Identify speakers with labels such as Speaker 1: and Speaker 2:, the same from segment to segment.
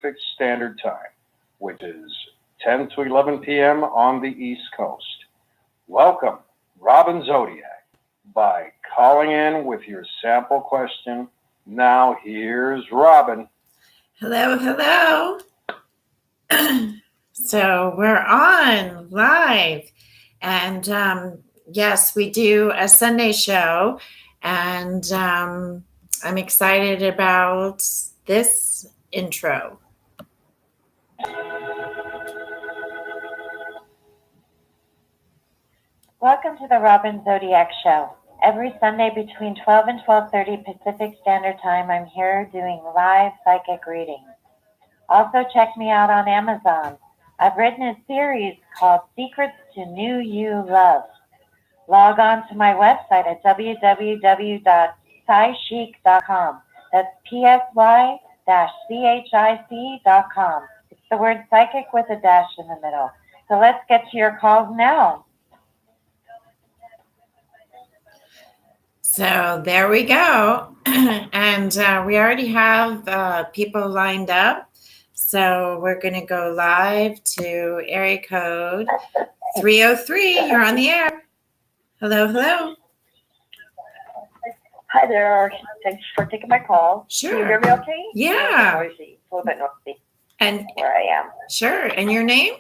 Speaker 1: Pacific Standard Time, which is 10 to 11 p.m. on the East Coast. Welcome, Robin Zodiac, by calling in with your sample question. Now here's Robin.
Speaker 2: Hello, hello. So we're on live, and yes, we do a Sunday show, and I'm excited about this intro.
Speaker 3: Welcome to the Robin Zodiac Show. Every Sunday between 12 and 12:30 Pacific Standard Time, I'm here doing live psychic readings. Also, check me out on Amazon. I've written a series called Secrets to New You Love. Log on to my website at www.psychic.com. That's psychic.com. It's the word psychic with a dash in the middle. So let's get to your calls now.
Speaker 2: So there we go. And we already have people lined up. So we're going to go live to area code 303. You're on the air. Hello, hello.
Speaker 4: Hi there. Thanks for taking my call.
Speaker 2: Sure.
Speaker 4: Can you hear me okay?
Speaker 2: Yeah.
Speaker 4: It's noisy. It's a little bit noisy
Speaker 2: And
Speaker 4: where I am.
Speaker 2: sure. And your name?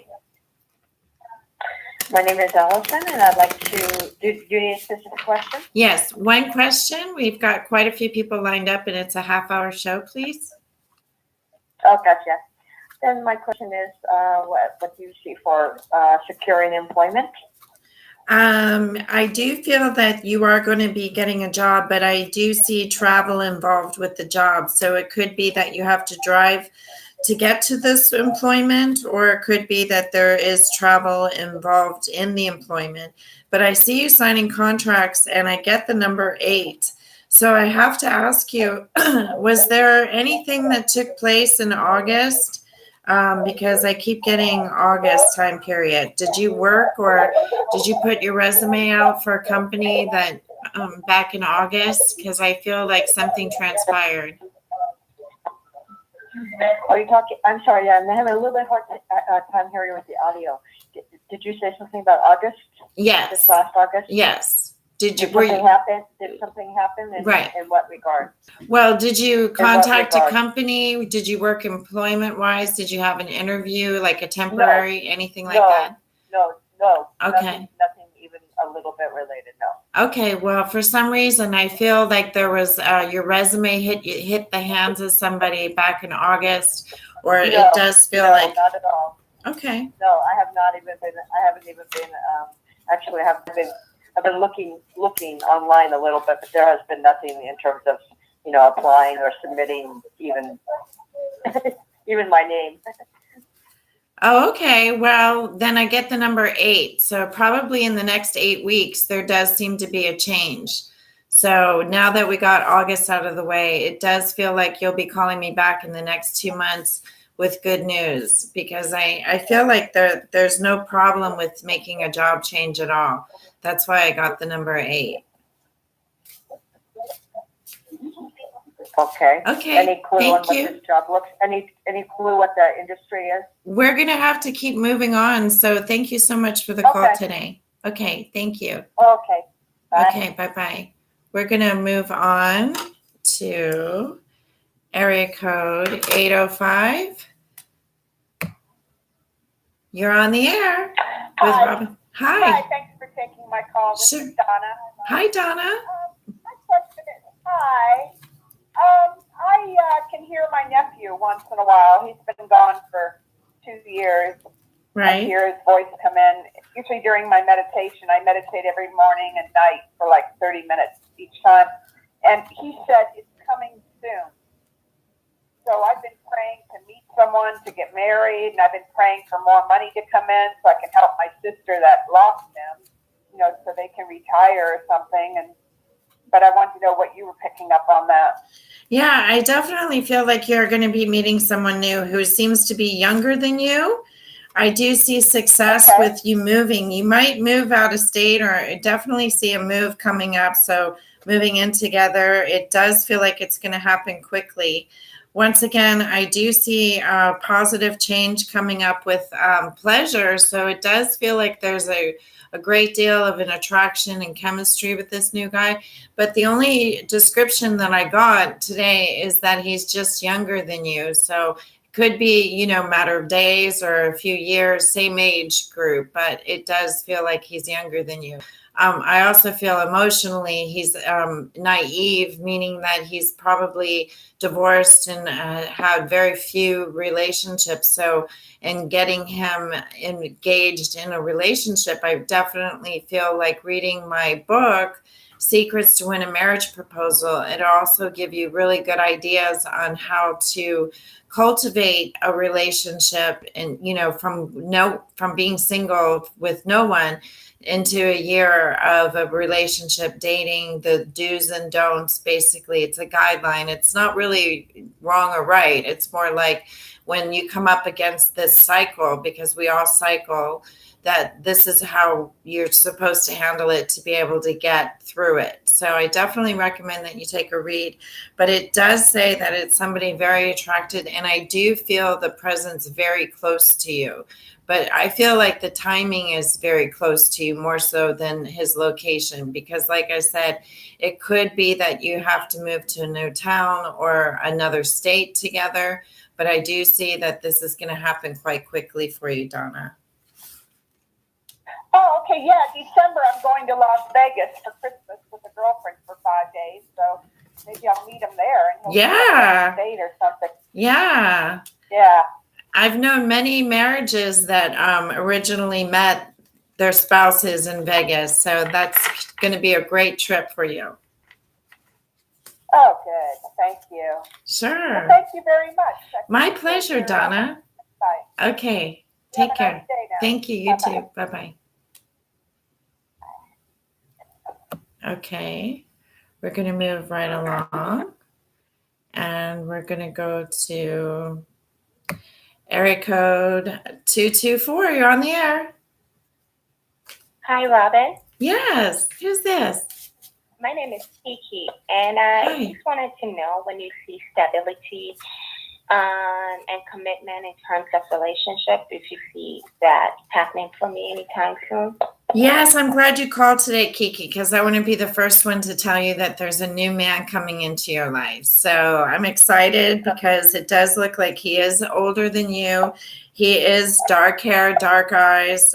Speaker 4: My name is Allison, and I'd like to, do you need a specific question?
Speaker 2: Yes. One question. We've got quite a few people lined up, and it's a half-hour show, please.
Speaker 4: Oh, gotcha. Then my question is, what do you see for securing employment?
Speaker 2: I do feel that you are going to be getting a job, but I do see travel involved with the job. So it could be that you have to drive to get to this employment, or it could be that there is travel involved in the employment. But I see you signing contracts, and I get the number 8. So I have to ask you, was there anything that took place in August? Because I keep getting August time period. Did you work, or did you put your resume out for a company that back in August? Because I feel like something transpired.
Speaker 4: Are you talking? I'm sorry, I'm having a little bit hard time hearing with the audio. Did you say something about August?
Speaker 2: Yes.
Speaker 4: This last August?
Speaker 2: Yes.
Speaker 4: Did something happen? Did something happen?
Speaker 2: Right.
Speaker 4: In what regard?
Speaker 2: Well, did you contact a company? Did you work employment-wise? Did you have an interview, like a temporary, anything like that?
Speaker 4: No.
Speaker 2: Okay.
Speaker 4: Nothing even a little bit related, no.
Speaker 2: Okay, well, for some reason, I feel like there was your resume hit the hands of somebody back in August, or it does feel like.
Speaker 4: Not at all.
Speaker 2: Okay.
Speaker 4: No, I have not even been. I haven't even been. Actually, I've been looking online a little bit, but there has been nothing in terms of applying or submitting even my name.
Speaker 2: Oh, okay. Well, then I get the number 8. So probably in the next 8 weeks, there does seem to be a change. So now that we got August out of the way, it does feel like you'll be calling me back in the next 2 months with good news, because I feel like there's no problem with making a job change at all. That's why I got the number 8.
Speaker 4: Okay. Any clue on what this job looks? Any clue what the industry is?
Speaker 2: We're gonna have to keep moving on. So thank you so much for the call today. Okay, thank you.
Speaker 4: Okay. Bye.
Speaker 2: Okay, bye-bye. We're gonna move on to area code 805. You're on the air with Robin.
Speaker 4: Hi, thanks for taking my call. This is Donna.
Speaker 2: Hi, Donna.
Speaker 4: My question is, hi. I can hear my nephew once in a while. He's been gone for 2 years.
Speaker 2: Right.
Speaker 4: I hear his voice come in. Usually during my meditation, I meditate every morning and night for like 30 minutes each time. And he said it's coming soon. So I've been praying to meet someone to get married, and I've been praying for more money to come in so I can help my sister that lost him, so they can retire or something. But I want to know what you were picking up on that.
Speaker 2: Yeah, I definitely feel like you're going to be meeting someone new who seems to be younger than you. I do see success with you moving. You might move out of state, or I definitely see a move coming up. So moving in together, it does feel like it's going to happen quickly. once again, I do see a positive change coming up with pleasure. So it does feel like there's a great deal of an attraction and chemistry with this new guy. But the only description that I got today is that he's just younger than you. So it could be, a matter of days or a few years, same age group, but it does feel like he's younger than you. I also feel emotionally he's naive, meaning that he's probably divorced and had very few relationships. So in getting him engaged in a relationship, I definitely feel like reading my book, Secrets to Win a Marriage Proposal. It'll also give you really good ideas on how to cultivate a relationship and, from being single with no one into a year of a relationship, dating, the do's and don'ts. Basically, it's a guideline. It's not really wrong or right. It's more like when you come up against this cycle, because we all cycle, that this is how you're supposed to handle it to be able to get through it. So I definitely recommend that you take a read. But it does say that it's somebody very attracted, and I do feel the presence very close to you. But I feel like the timing is very close to you, more so than his location, because like I said, it could be that you have to move to a new town or another state together. But I do see that this is going to happen quite quickly for you, Donna.
Speaker 4: Oh, okay, yeah. December, I'm going to Las Vegas for Christmas with a girlfriend for 5 days, so maybe I'll meet him there and he'll
Speaker 2: Yeah.
Speaker 4: be on a date or something.
Speaker 2: Yeah.
Speaker 4: Yeah.
Speaker 2: I've known many marriages that originally met their spouses in Vegas, so that's going to be a great trip for you.
Speaker 4: Oh, good. Thank you.
Speaker 2: Sure.
Speaker 4: Well, thank you very much.
Speaker 2: My pleasure, Donna.
Speaker 4: Bye.
Speaker 2: Okay.
Speaker 4: Have
Speaker 2: Take
Speaker 4: a
Speaker 2: care.
Speaker 4: nice day now.
Speaker 2: Thank you. You
Speaker 4: Bye-bye.
Speaker 2: too. Bye-bye. Okay. We're going to move right along. And we're going to go to area code 224. You're on the air.
Speaker 5: Hi, Robin.
Speaker 2: Yes. Who's this?
Speaker 5: My name is Kiki, and I
Speaker 2: Hi.
Speaker 5: just wanted to know when you see stability and commitment in terms of relationship, if you see that happening for me anytime soon.
Speaker 2: Yes, I'm glad you called today, Kiki, because I want to be the first one to tell you that there's a new man coming into your life. So I'm excited because it does look like he is older than you. He is dark hair, dark eyes,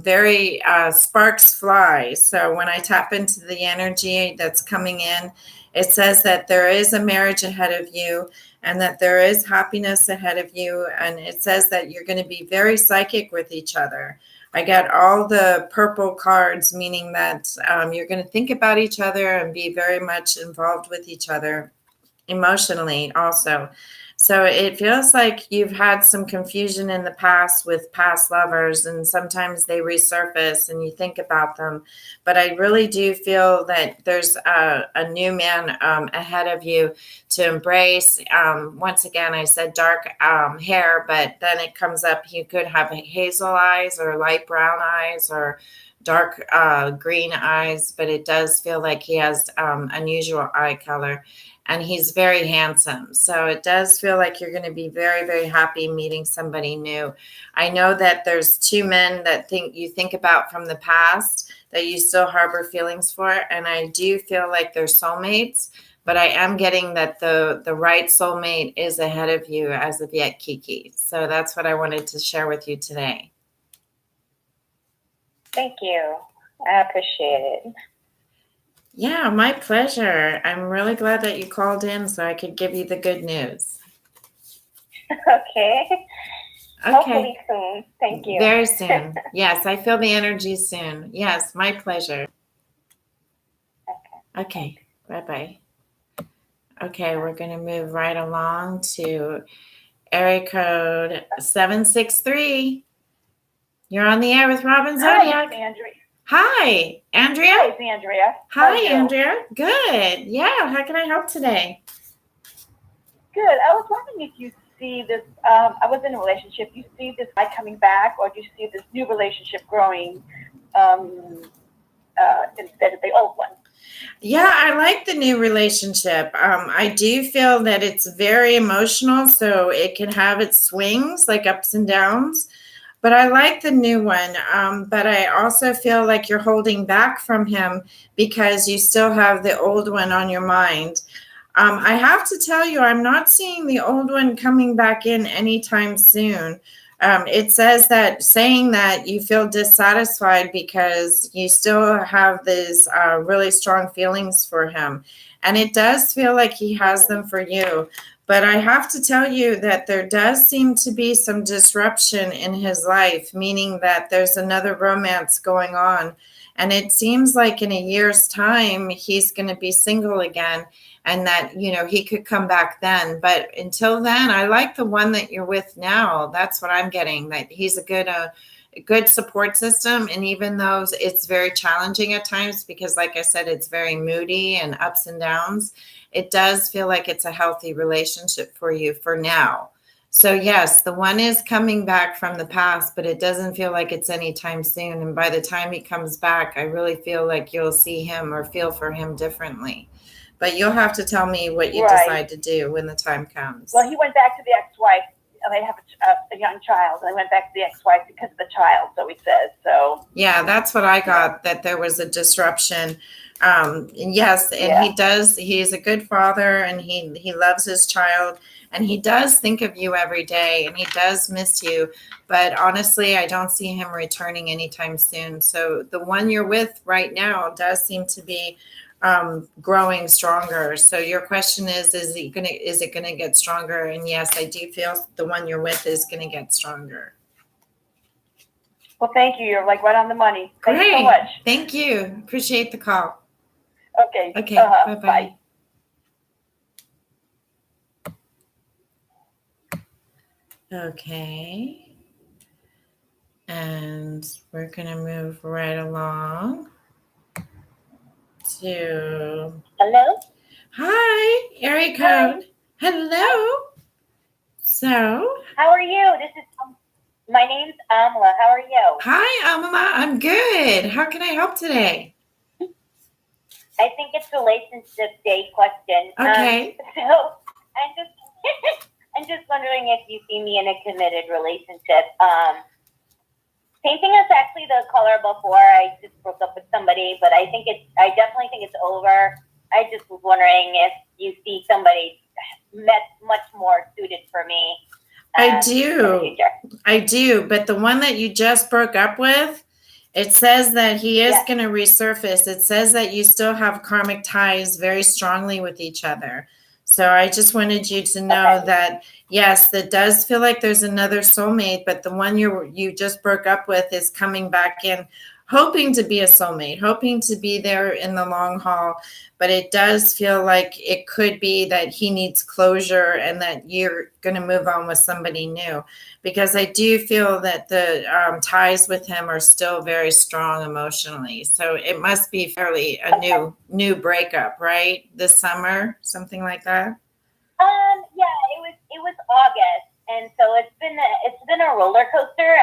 Speaker 2: very sparks fly. So when I tap into the energy that's coming in, it says that there is a marriage ahead of you and that there is happiness ahead of you. And it says that you're going to be very psychic with each other. I got all the purple cards, meaning that you're going to think about each other and be very much involved with each other emotionally also. So it feels like you've had some confusion in the past with past lovers, and sometimes they resurface and you think about them. But I really do feel that there's a new man ahead of you to embrace. Once again, I said dark hair, but then it comes up, you could have hazel eyes or light brown eyes or dark green eyes, but it does feel like he has unusual eye color. And he's very handsome. So it does feel like you're going to be very, very happy meeting somebody new. I know that there's two men that you think about from the past that you still harbor feelings for. And I do feel like they're soulmates, but I am getting that the right soulmate is ahead of you as of yet, Kiki. So that's what I wanted to share with you today.
Speaker 5: Thank you. I appreciate it.
Speaker 2: Yeah, my pleasure. I'm really glad that you called in so I could give you the good news.
Speaker 5: Okay.
Speaker 2: Okay.
Speaker 5: Hopefully soon. Thank you.
Speaker 2: Very soon. Yes, I feel the energy soon. Yes, my pleasure. Okay. Bye-bye. Okay, we're going to move right along to area code 763. You're on the air with Robin Zodiac.
Speaker 4: Hi, Andrea.
Speaker 2: Hi, Andrea.
Speaker 4: Hi, it's Andrea. How
Speaker 2: Hi,
Speaker 4: are you?
Speaker 2: Andrea. Good. Yeah, how can I help today?
Speaker 4: Good. I was wondering if you see this. I was in a relationship. You see this guy coming back, or do you see this new relationship growing instead of the old one?
Speaker 2: Yeah, I like the new relationship. I do feel that it's very emotional, so it can have its swings, like ups and downs. But I like the new one. But I also feel like you're holding back from him because you still have the old one on your mind. I have to tell you, I'm not seeing the old one coming back in anytime soon. It says that saying that you feel dissatisfied because you still have these really strong feelings for him. And it does feel like he has them for you. But I have to tell you that there does seem to be some disruption in his life, meaning that there's another romance going on. And it seems like in a year's time, he's going to be single again and that, he could come back then. But until then, I like the one that you're with now. That's what I'm getting, that he's a good support system. And even though it's very challenging at times, because like I said, it's very moody and ups and downs, it does feel like it's a healthy relationship for you for now. So yes, the one is coming back from the past, but it doesn't feel like it's anytime soon. And by the time he comes back, I really feel like you'll see him or feel for him differently. But you'll have to tell me what you decide to do when the time comes.
Speaker 4: Well, he went back to the ex-wife. They have a young child, and they went back to the ex-wife because of the child, so he says. So
Speaker 2: yeah, that's what I got, that there was a disruption. And yes, and he does, he's a good father, and he loves his child, and he does think of you every day, and he does miss you. But honestly, I don't see him returning anytime soon. So the one you're with right now does seem to be growing stronger. So your question is it gonna get stronger? And yes, I do feel the one you're with is gonna get stronger.
Speaker 4: well, thank you. You're like right on the money. Thank
Speaker 2: Great.
Speaker 4: you so much.
Speaker 2: Thank you. Appreciate the call.
Speaker 4: Okay.
Speaker 2: Okay. Bye-bye.
Speaker 4: Bye.
Speaker 2: Okay. And we're gonna move right along to
Speaker 5: Hello?
Speaker 2: hi, area code. Hello. So
Speaker 5: How are you? My name's Amla. How are you?
Speaker 2: hi, Amama. I'm good. How can I help today?
Speaker 5: I think it's relationship day question.
Speaker 2: Okay.
Speaker 5: So I'm just I'm just wondering if you see me in a committed relationship. Painting is actually the color before. I just broke up with somebody, but I definitely think it's over. I just was wondering if you see somebody much more suited for me.
Speaker 2: I do. But the one that you just broke up with, it says that he is going to resurface. It says that you still have karmic ties very strongly with each other. So I just wanted you to know that, yes, that does feel like there's another soulmate, but the one you just broke up with is coming back in, hoping to be a soulmate, hoping to be there in the long haul. But it does feel like it could be that he needs closure and that you're going to move on with somebody new. Because I do feel that the ties with him are still very strong emotionally. So it must be fairly a new breakup, right? This summer, something like that.
Speaker 5: Yeah, it was August, and so it's been a roller coaster.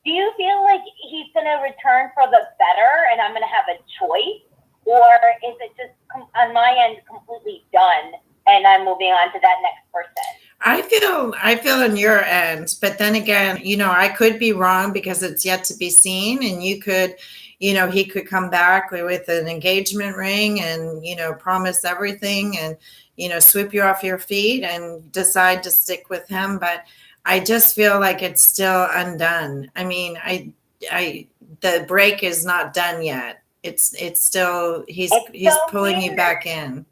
Speaker 5: Do you feel like he's gonna return for the better, and I'm gonna have a choice, or is it just on my end completely done, and I'm moving on to that next person?
Speaker 2: I feel on your end, but then again, I could be wrong because it's yet to be seen, and you could, he could come back with an engagement ring and, promise everything and, sweep you off your feet and decide to stick with him. But I just feel like it's still undone. I mean, the break is not done yet. It's still, he's pulling you back in.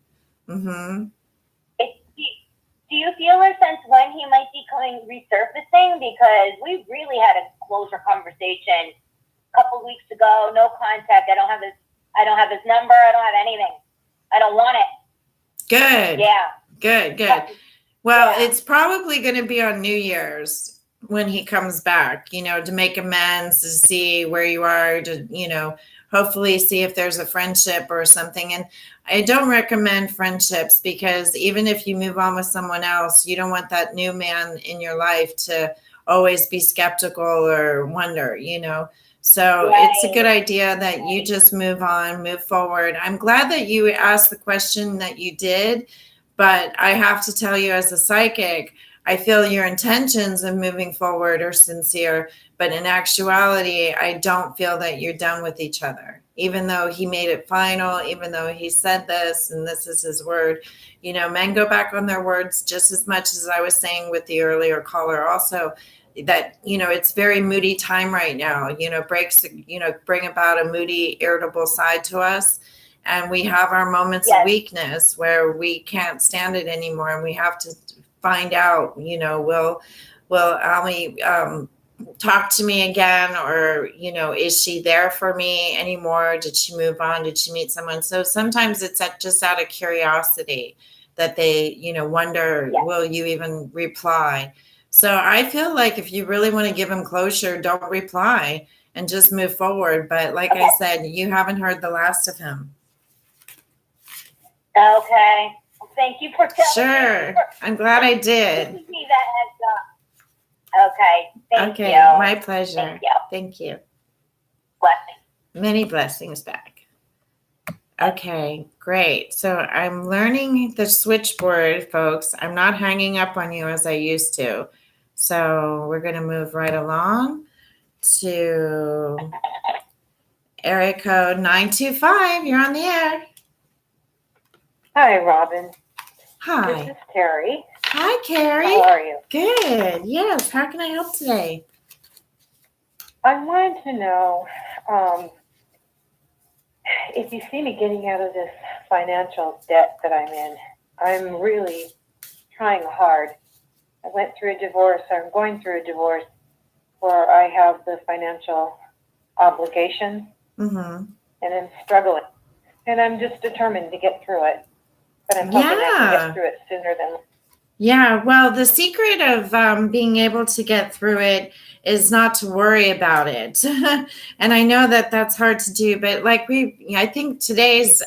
Speaker 2: Mm-hmm.
Speaker 5: Do you feel a sense when he might be resurfacing? Because we really had a closer conversation a couple of weeks ago. No contact. I don't have his number. I don't have anything. I don't want it.
Speaker 2: Good.
Speaker 5: Yeah.
Speaker 2: Good. Well, it's probably going to be on New Year's when he comes back, to make amends, to see where you are, to, hopefully see if there's a friendship or something. And I don't recommend friendships because even if you move on with someone else, you don't want that new man in your life to always be skeptical or wonder, So
Speaker 5: Right.
Speaker 2: it's a good idea that you just move on, move forward. I'm glad that you asked the question that you did, but I have to tell you, as a psychic, I feel your intentions of moving forward are sincere, but in actuality, I don't feel that you're done with each other. Even though he made it final, even though he said this and this is his word, men go back on their words just as much as I was saying with the earlier caller also, that it's very moody time right now. Breaks bring about a moody, irritable side to us, and we have our moments of
Speaker 5: Yes.
Speaker 2: weakness where we can't stand it anymore, and we have to find out, will Ali talk to me again, or is she there for me anymore? Did she move on? Did she meet someone? So sometimes it's just out of curiosity that they wonder,
Speaker 5: Yes.
Speaker 2: will you even reply? So I feel like if you really want to give him closure, don't reply and just move forward. But like I said, you haven't heard the last of him.
Speaker 5: Okay. Well, thank you for telling
Speaker 2: Sure.
Speaker 5: me.
Speaker 2: I'm glad I did.
Speaker 5: Giving me that heads up. Okay. Thank
Speaker 2: Okay.
Speaker 5: you.
Speaker 2: My pleasure.
Speaker 5: Thank you.
Speaker 2: Thank you.
Speaker 5: Blessings.
Speaker 2: Many blessings back. Okay, great. So I'm learning the switchboard, folks. I'm not hanging up on you as I used to. So we're going to move right along to area code 925. You're on the air.
Speaker 6: Hi, Robin. This
Speaker 2: Hi.
Speaker 6: is Terry.
Speaker 2: Hi, Carrie.
Speaker 6: How are you?
Speaker 2: Good. Yes. How can I help today?
Speaker 6: I wanted to know if you see me getting out of this financial debt that I'm in. I'm really trying hard. I went through a divorce. I'm going through a divorce where I have the financial obligation,
Speaker 2: Mm-hmm.
Speaker 6: and I'm struggling. And I'm just determined to get through it. But I'm hoping I can
Speaker 2: Yeah.
Speaker 6: get through it sooner than
Speaker 2: Yeah, well, the secret of being able to get through it is not to worry about it. And I know that that's hard to do, but I think today's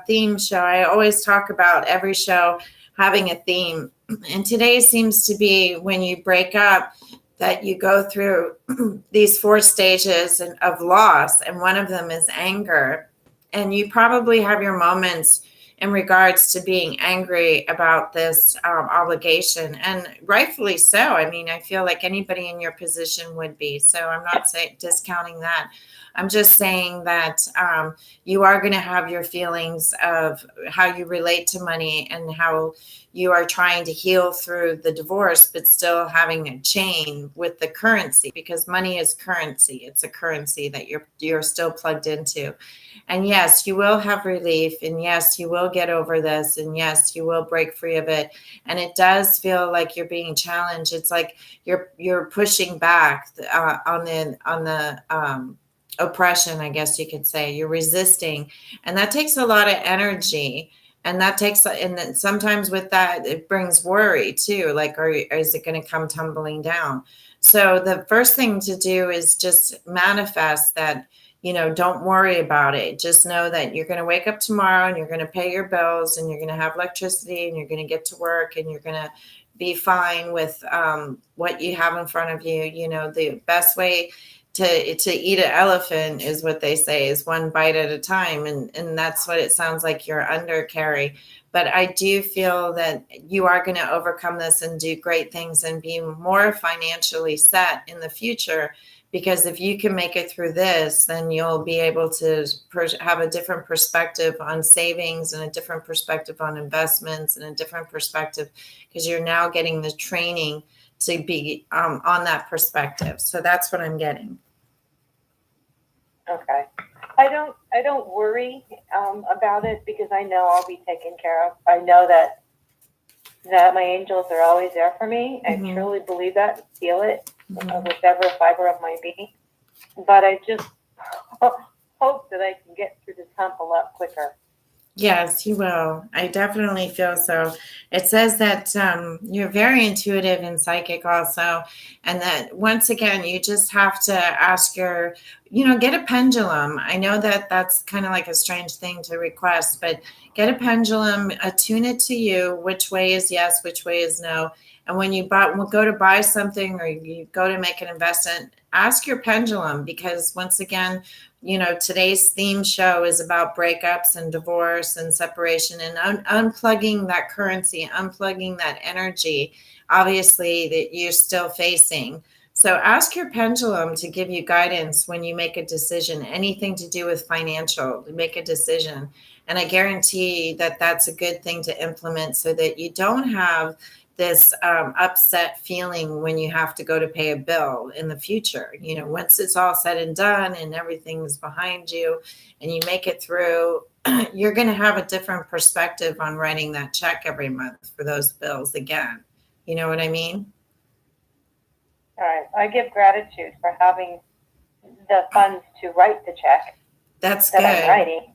Speaker 2: theme show, I always talk about every show having a theme. And today seems to be when you break up, that you go through these 4 stages of loss, and one of them is anger. And you probably have your moments in regards to being angry about this obligation, and rightfully so. I mean, I feel like anybody in your position would be. So I'm not discounting that. I'm just saying that you are going to have your feelings of how you relate to money and how you are trying to heal through the divorce, but still having a chain with the currency, because money is currency. It's a currency that you're still plugged into. And yes, you will have relief, and yes, you will get over this, and yes, you will break free of it. And it does feel like you're being challenged. It's like you're pushing back on the oppression, I guess you could say. You're resisting, and that takes a lot of energy. And then sometimes with that, it brings worry too. Like, is it going to come tumbling down? So the first thing to do is just manifest that. Don't worry about it. Just know that you're going to wake up tomorrow and you're going to pay your bills, and you're going to have electricity, and you're going to get to work, and you're going to be fine with what you have in front of you. The best way to eat an elephant is what they say, is one bite at a time. And that's what it sounds like you're under, Carrie. But I do feel that you are going to overcome this and do great things and be more financially set in the future. Because if you can make it through this, then you'll be able to have a different perspective on savings, and a different perspective on investments, and a different perspective, because you're now getting the training to be on that perspective. So that's what I'm getting.
Speaker 6: Okay. I don't worry about it, because I know I'll be taken care of. I know that my angels are always there for me. I truly believe that, feel it, with every fiber of my being. But I just hope that I can get through this hump a lot quicker.
Speaker 2: Yes, you will. I definitely feel so. It says that you're very intuitive and psychic also. And that once again, you just have to ask get a pendulum. I know that that's kind of like a strange thing to request, but get a pendulum, attune it to you. Which way is yes, which way is no. And when you go to buy something or you go to make an investment, ask your pendulum, because once again, today's theme show is about breakups and divorce and separation and unplugging that currency, unplugging that energy, obviously, that you're still facing. So ask your pendulum to give you guidance when you make a decision, anything to do with financial, make a decision. And I guarantee that that's a good thing to implement so that you don't have this upset feeling when you have to go to pay a bill in the future. Once it's all said and done and everything's behind you and you make it through, you're going to have a different perspective on writing that check every month for those bills again. You know what I mean?
Speaker 6: All right. I give gratitude for having the funds to write the check
Speaker 2: That's
Speaker 6: that
Speaker 2: good.
Speaker 6: I'm writing.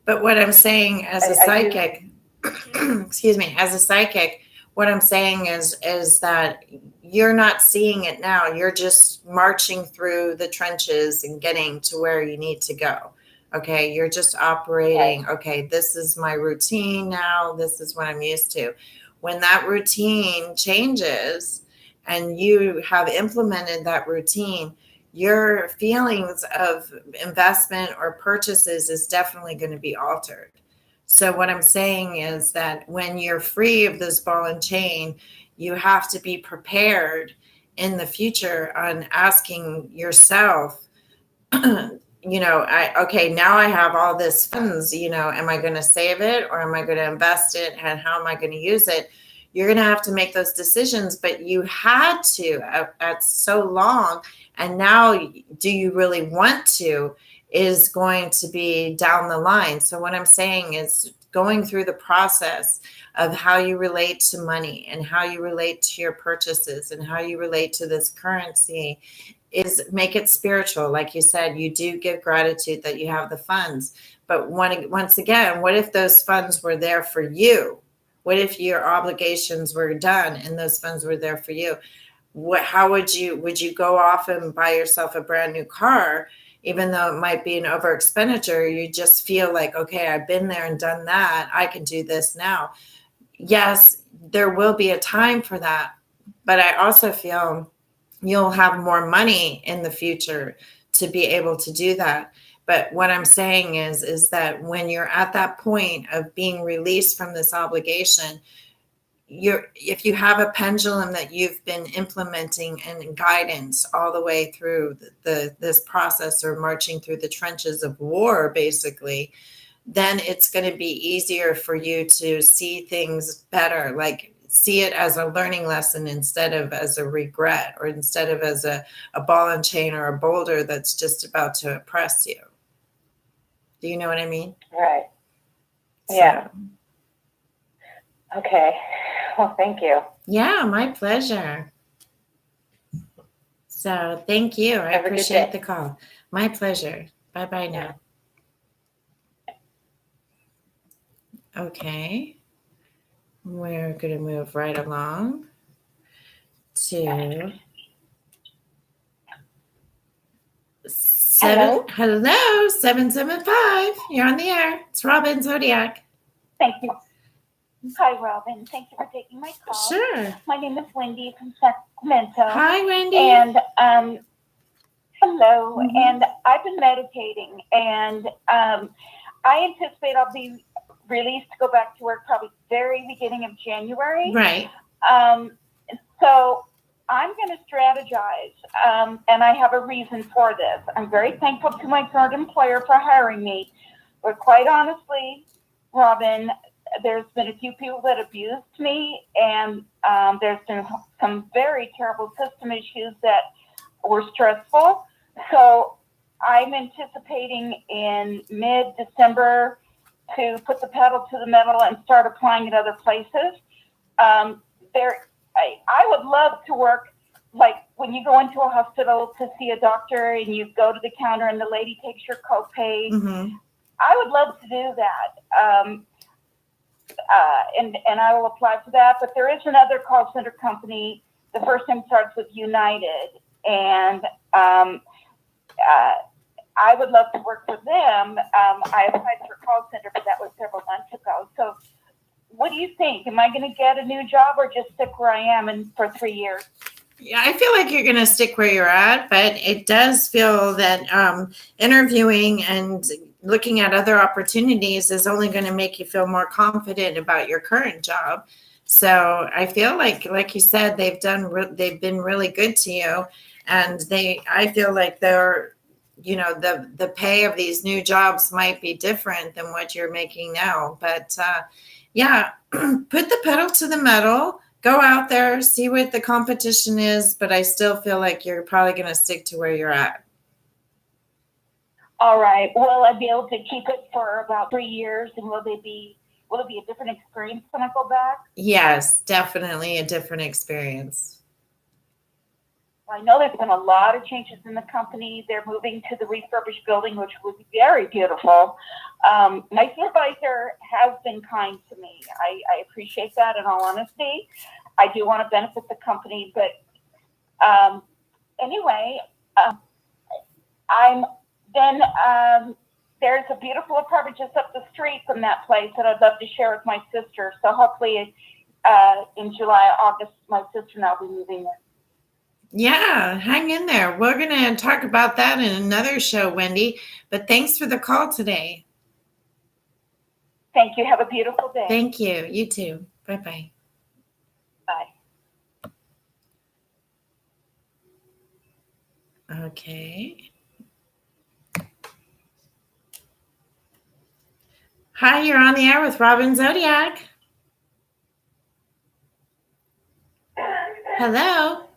Speaker 2: But what I'm saying as a psychic, excuse me, as a psychic, what I'm saying is that you're not seeing it now. You're just marching through the trenches and getting to where you need to go. Okay. You're just operating. Okay. This is my routine now. This is what I'm used to. When that routine changes and you have implemented that routine, your feelings of investment or purchases is definitely going to be altered. So what I'm saying is that when you're free of this ball and chain, you have to be prepared in the future on asking yourself, okay, now I have all this funds, am I going to save it or am I going to invest it, and how am I going to use it? You're going to have to make those decisions, but you had to at so long. And now, do you really want to, is going to be down the line. So what I'm saying is going through the process of how you relate to money and how you relate to your purchases and how you relate to this currency is make it spiritual. Like you said, you do give gratitude that you have the funds. But once again, what if those funds were there for you? What if your obligations were done and those funds were there for you? How would you go off and buy yourself a brand new car, even though it might be an over expenditure? You just feel like, okay, I've been there and done that. I can do this now. Yes, there will be a time for that. But I also feel you'll have more money in the future to be able to do that. But what I'm saying is that when you're at that point of being released from this obligation, if you have a pendulum that you've been implementing and guidance all the way through this process, or marching through the trenches of war, basically, then it's going to be easier for you to see things better, like see it as a learning lesson instead of as a regret, or instead of as a ball and chain or a boulder that's just about to oppress you. Do you know what I mean?
Speaker 6: Right.
Speaker 2: So,
Speaker 6: yeah. Okay. Well, thank you.
Speaker 2: Yeah, my pleasure. So thank you. I
Speaker 6: Have a good
Speaker 2: appreciate
Speaker 6: day.
Speaker 2: the call. My pleasure. Bye-bye now. Okay. We're going to move right along to
Speaker 5: Hello?
Speaker 2: 775. You're on the air. It's Robin Zodiac.
Speaker 5: Thank you. Hi, Robin. Thank you for taking my call.
Speaker 2: Sure.
Speaker 5: My name is Wendy from Sacramento.
Speaker 2: Hi, Wendy.
Speaker 5: And hello.
Speaker 2: Mhm.
Speaker 5: And I've been meditating, and I anticipate I'll be released to go back to work probably very beginning of January.
Speaker 2: Right.
Speaker 5: So I'm going to strategize, and I have a reason for this. I'm very thankful to my current employer for hiring me, but quite honestly, Robin, there's been a few people that abused me, and there's been some very terrible system issues that were stressful. So I'm anticipating in mid-December to put the pedal to the metal and start applying at other places. I would love to work, like when you go into a hospital to see a doctor and you go to the counter and the lady takes your copay.
Speaker 2: Mm-hmm.
Speaker 5: I would love to do that. And I will apply for that. But there is another call center company. The first name starts with United. And
Speaker 4: I would love to work for them. I applied for a call center, but that was several months ago. So what do you think? Am I going to get a new job or just stick where I am for 3 years?
Speaker 2: Yeah, I feel like you're going to stick where you're at, but it does feel that interviewing and looking at other opportunities is only going to make you feel more confident about your current job. So I feel like you said, they've been really good to you, and I feel like they're, the pay of these new jobs might be different than what you're making now, but yeah, put the pedal to the metal. Go out there, see what the competition is, but I still feel like you're probably going to stick to where you're at.
Speaker 4: All right. Will I be able to keep it for about 3 years, and will it be a different experience when I go back?
Speaker 2: Yes, definitely a different experience.
Speaker 4: I know there's been a lot of changes in the company. They're moving to the refurbished building, which was very beautiful. My supervisor has been kind to me. I appreciate that, in all honesty. I do want to benefit the company, but anyway, there's a beautiful apartment just up the street from that place that I'd love to share with my sister. So hopefully in July, August, my sister and I'll be moving in.
Speaker 2: Yeah, hang in there. We're going to talk about that in another show, Wendy. But thanks for the call today.
Speaker 4: Thank you. Have a beautiful day.
Speaker 2: Thank you. You too. Bye-bye.
Speaker 4: Bye.
Speaker 2: Okay. Hi, you're on the air with Robin Zodiac. Hello.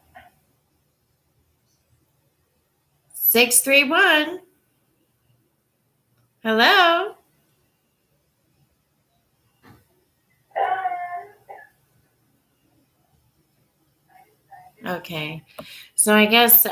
Speaker 2: 631. Hello. Okay. So I guess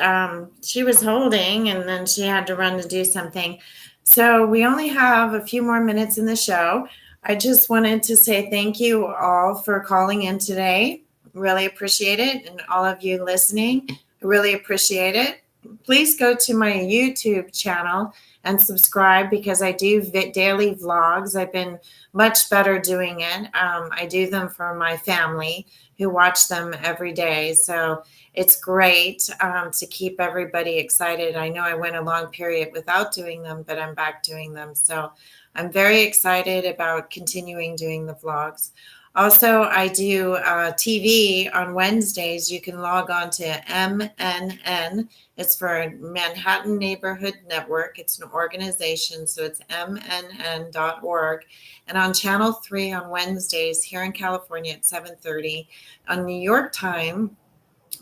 Speaker 2: she was holding, and then she had to run to do something. So we only have a few more minutes in the show. I just wanted to say thank you all for calling in today. Really appreciate it. And all of you listening, I really appreciate it. Please go to my YouTube channel and subscribe, because I do daily vlogs. I've been much better doing it. I do them for my family who watch them every day. So it's great to keep everybody excited. I know I went a long period without doing them, but I'm back doing them. So I'm very excited about continuing doing the vlogs. Also, I do TV on Wednesdays. You can log on to MNN. It's for Manhattan Neighborhood Network. It's an organization, so it's mnn.org. And on Channel 3 on Wednesdays here in California at 7:30. On New York time,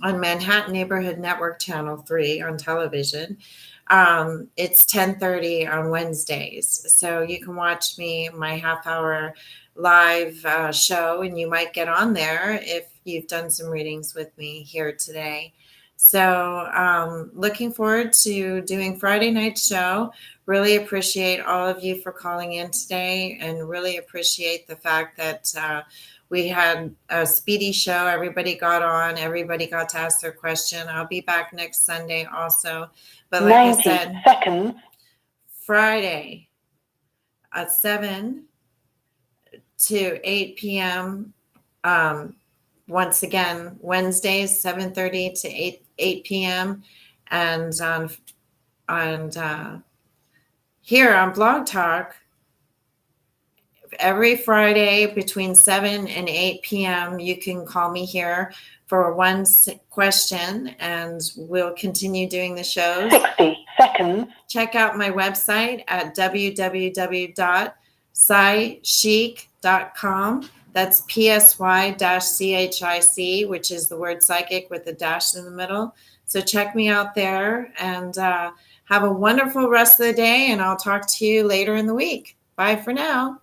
Speaker 2: on Manhattan Neighborhood Network Channel 3 on television, it's 10:30 on Wednesdays. So you can watch me, my half-hour live show, and you might get on there if you've done some readings with me here today. So looking forward to doing Friday night show. Really appreciate all of you for calling in today, and really appreciate the fact that we had a speedy show. Everybody got on. Everybody got to ask their question. I'll be back next Sunday also. But like I said,
Speaker 3: seconds.
Speaker 2: Friday at 7 to 8 p.m. Once again, Wednesdays, 7:30 to 8 p.m. And here on Blog Talk, every Friday between 7 and 8 p.m., you can call me here for one question, and we'll continue doing the shows.
Speaker 3: 60 seconds.
Speaker 2: Check out my website at www.psychic.com. That's PSY-CHIC, which is the word psychic with a dash in the middle. So check me out there, and have a wonderful rest of the day, and I'll talk to you later in the week. Bye for now.